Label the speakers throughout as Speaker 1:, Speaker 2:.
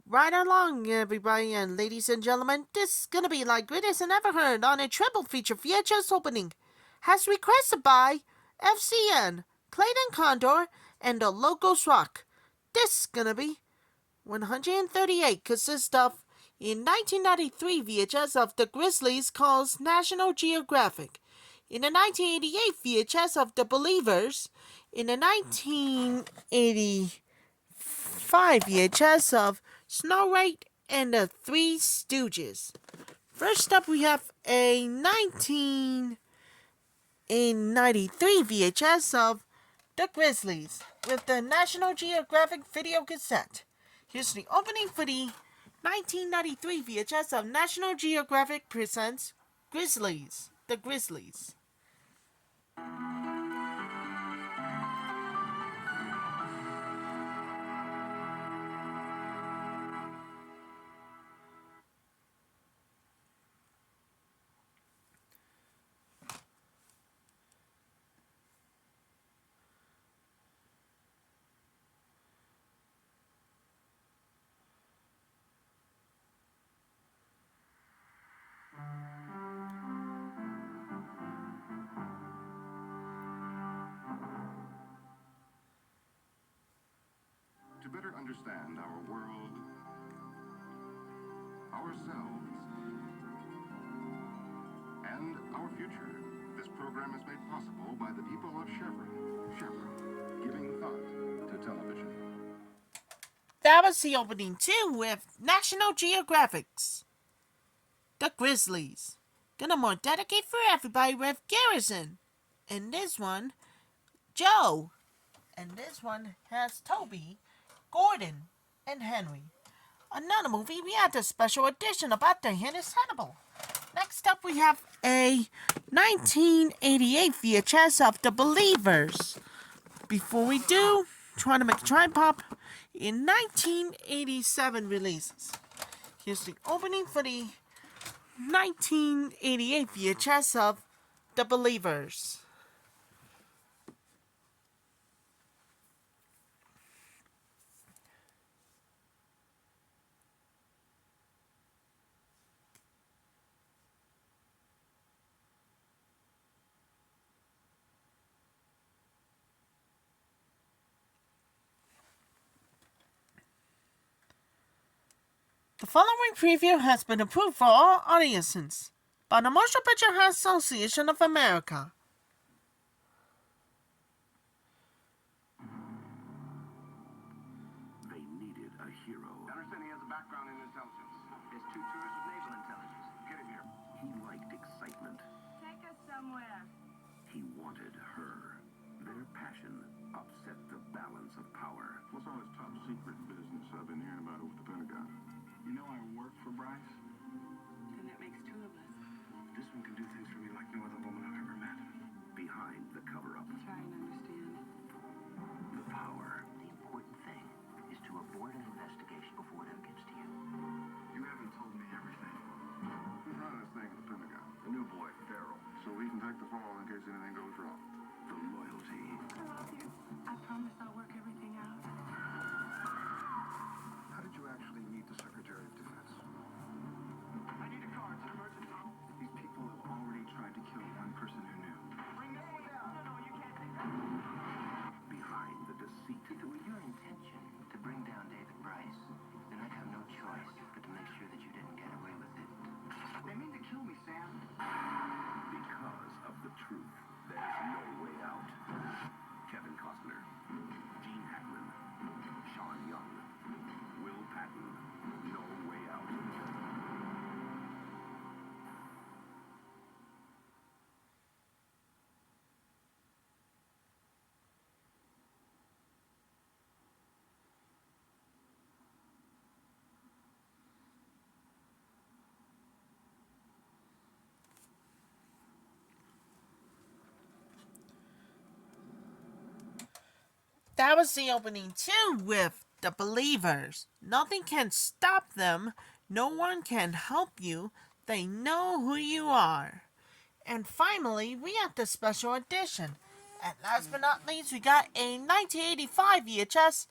Speaker 1: Right along, everybody, and ladies and gentlemen, this is gonna be like greatest and ever heard on a triple feature VHS opening, as requested by FCN ClaytonCondo and TheLogosRock. This is gonna be 138, consists of in 1993 VHS of the Grizzlies calls National Geographic, in the 1988 VHS of the Believers, in the 1985 VHS of Snow White and the Three Stooges. First up, we have a 1993 VHS of The Grizzlies with the National Geographic video cassette. Here's the opening for the 1993 VHS of National Geographic presents Grizzlies, The Grizzlies.
Speaker 2: To better understand our world, ourselves, and our future, this program is made possible by the people of Chevron, giving thought to television.
Speaker 1: That was the opening too with National Geographic's The Grizzlies. Gonna more dedicate for everybody with Garrison. And this one, Joe. And this one has Toby, Gordon, and Henry. Another movie, we had a special edition about the Hennis Hannibal. Next up, we have a 1988 VHS of The Believers. Before we do, trying to make a try pop in 1987 releases. Here's the opening for the 1988 VHS of The Believers. The following preview has been approved for all audiences by the Motion Picture Association of America.
Speaker 2: They needed a hero. I understand he has a background in intelligence. He has 2 tours of naval intelligence. Get him here. He liked excitement.
Speaker 3: Take us somewhere.
Speaker 2: He wanted her. Their passion upset the balance of power. What's all this top secret business I've been hearing about over the Pentagon? You know I work for Bryce?
Speaker 3: Then that makes 2 of us.
Speaker 2: This one can do things for me like no other woman I've ever met. Behind the cover-up,
Speaker 3: Try and understand.
Speaker 2: the power.
Speaker 4: The important thing is to avoid an investigation before it ever gets to you.
Speaker 2: You haven't told me everything. Who's running this thing at the Pentagon? The new boy, Farrell. So he can take the fall in case anything goes wrong. The loyalty.
Speaker 3: I love you. I promise I'll work everything out.
Speaker 2: How did you actually meet the Secretary of Defense? I need a car. It's an emergency. These people have already tried to kill one person who knew. Bring this one down. No, you can't take that. Behind the deceit.
Speaker 4: If it were your intention to bring down David Bryce, then I'd have no choice but to make sure that you didn't get away with it.
Speaker 2: They mean to kill me, Sam. Because of the truth, there's no way out. Kevin Costner, Gene Hackman, Sean Young, Will Patton, no way out.
Speaker 1: That was the opening too with The Believers. Nothing can stop them. No one can help you. They know who you are. And finally, we have the special edition. And last but not least, we got a 1985 VHS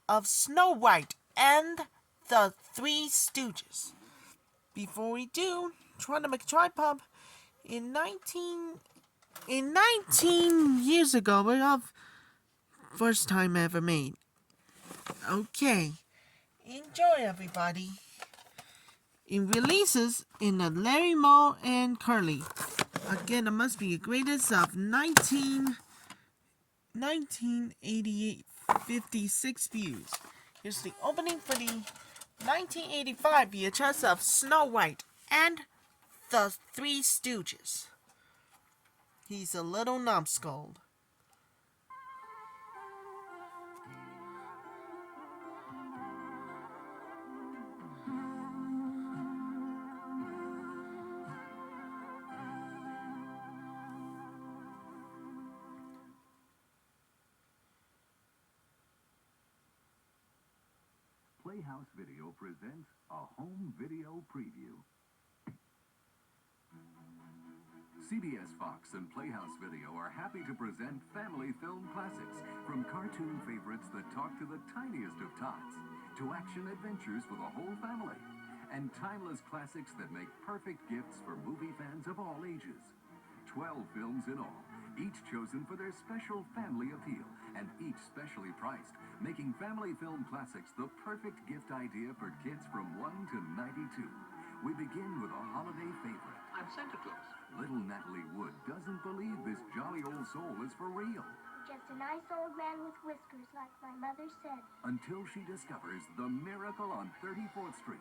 Speaker 1: of Snow White and The Three Stooges. Before we do, trying to make a tripod. In 19 years ago, of first time ever made. Okay, enjoy everybody. It releases in the Larry Moe and Curly. Again, it must be the greatest of 1988, 56 views. Here's the opening for the 1985 VHS of Snow White and the Three Stooges. He's a little numbskull.
Speaker 2: Playhouse Video presents a home video preview. CBS Fox and Playhouse Video are happy to present family film classics, from cartoon favorites that talk to the tiniest of tots, to action adventures for the whole family, and timeless classics that make perfect gifts for movie fans of all ages. 12 films in all, each chosen for their special family appeal, and each specially priced, making family film classics the perfect gift idea for kids from 1 to 92. We begin with a holiday favorite.
Speaker 4: I'm Santa Claus.
Speaker 2: Little Natalie Wood doesn't believe this jolly old soul is for real,
Speaker 5: Just a nice old man with whiskers, like my mother said.
Speaker 2: until she discovers The Miracle on 34th Street.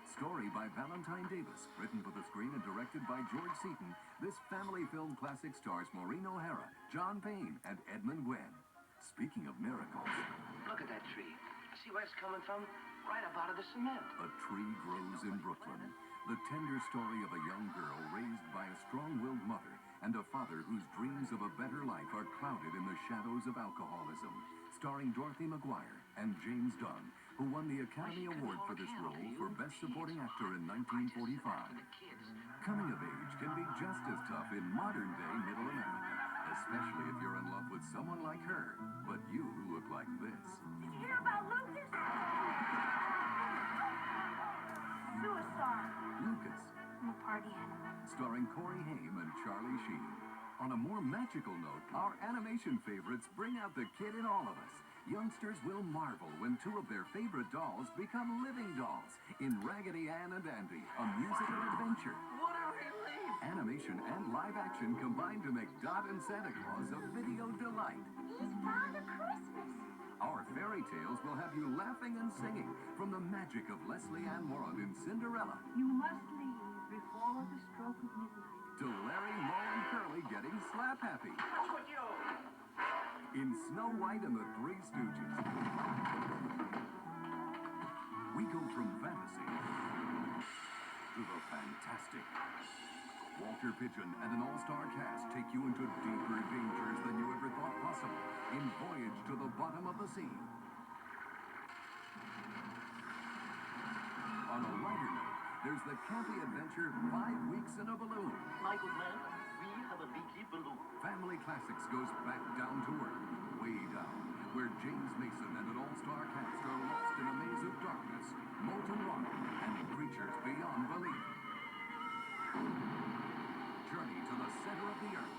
Speaker 2: Story by Valentine Davis, written for the screen and directed by George Seaton, this family film classic stars Maureen O'Hara, John Payne, and Edmund Gwenn. Speaking of miracles,
Speaker 4: Look at that tree. See where it's coming from? Right up out of the cement.
Speaker 2: a tree grows in Brooklyn. The tender story of a young girl raised by a strong-willed mother and a father whose dreams of a better life are clouded in the shadows of alcoholism. Starring Dorothy McGuire and James Dunn, who won the Academy Award for this role for Best Supporting Actor in 1945. Coming of age can be just as tough in modern-day Middle America, especially if you're in love with someone like her, but you look like this.
Speaker 5: Did you hear about Lucas? Suicide.
Speaker 2: Lucas,
Speaker 5: I'm a party animal.
Speaker 2: starring Corey Haim and Charlie Sheen. On a more magical note, our animation favorites bring out the kid in all of us. Youngsters will marvel when two of their favorite dolls become living dolls in Raggedy Ann and Andy, a musical adventure.
Speaker 4: What a relief!
Speaker 2: Animation and live action combine to make Dot and Santa Claus a video delight.
Speaker 5: He's Father Christmas.
Speaker 2: Our fairy tales will have you laughing and singing, from the magic of Leslie Ann Warren in Cinderella
Speaker 3: You must leave before the stroke of midnight.
Speaker 2: to Larry, Moe, and Curly getting slap happy in Snow White and the Three Stooges. We go from fantasy to the fantastic. Walter Pidgeon and an all-star cast take you into deeper dangers than you ever thought possible in Voyage to the Bottom of the Sea. On a lighter note, there's the campy adventure 5 Weeks in a Balloon.
Speaker 4: My good man, we have a leaky balloon.
Speaker 2: Family Classics goes back down to earth, way down, where James Mason and an all-star cast are lost in a maze of darkness, molten rock, and creatures beyond belief. Journey to the center of the earth.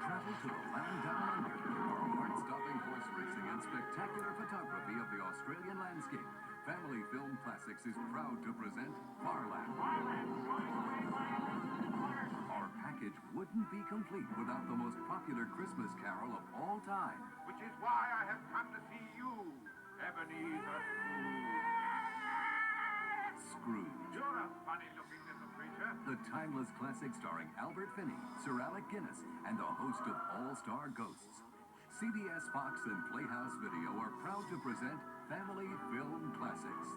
Speaker 2: Travel to the land down under for heart-stopping horse racing and spectacular photography of the Australian landscape. Family Film Classics is proud to present Farland. Our package wouldn't be complete without the most popular Christmas carol of all time,
Speaker 6: Which is why I have come to see you, Ebenezer Scrooge.
Speaker 2: Scrooge.
Speaker 6: You're a funny-looking little creature.
Speaker 2: The timeless classic starring Albert Finney, Sir Alec Guinness, and a host of all-star ghosts. CBS, Fox, and Playhouse Video are proud to present Family Film Classics.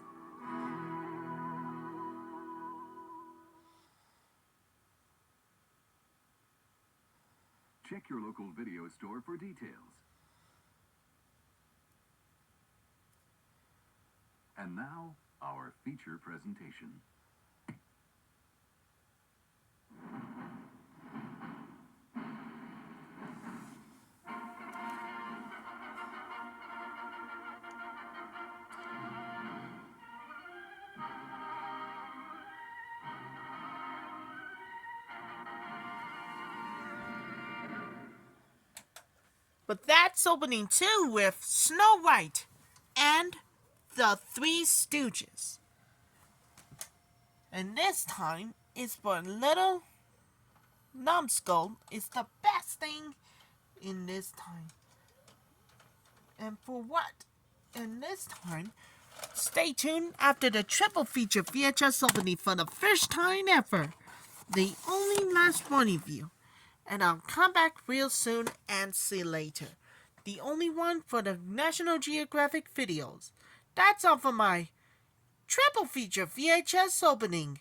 Speaker 2: Check your local video store for details. And now, our feature presentation.
Speaker 1: But that's opening 2 with Snow White and the Three Stooges. And this time is for Little Numbskull. It's the best thing in this time. And for what? In this time, stay tuned after the triple feature VHS opening for the first time ever. The only last one of you. And I'll come back real soon and see you later. The only one for the National Geographic videos. That's all for my triple feature VHS opening.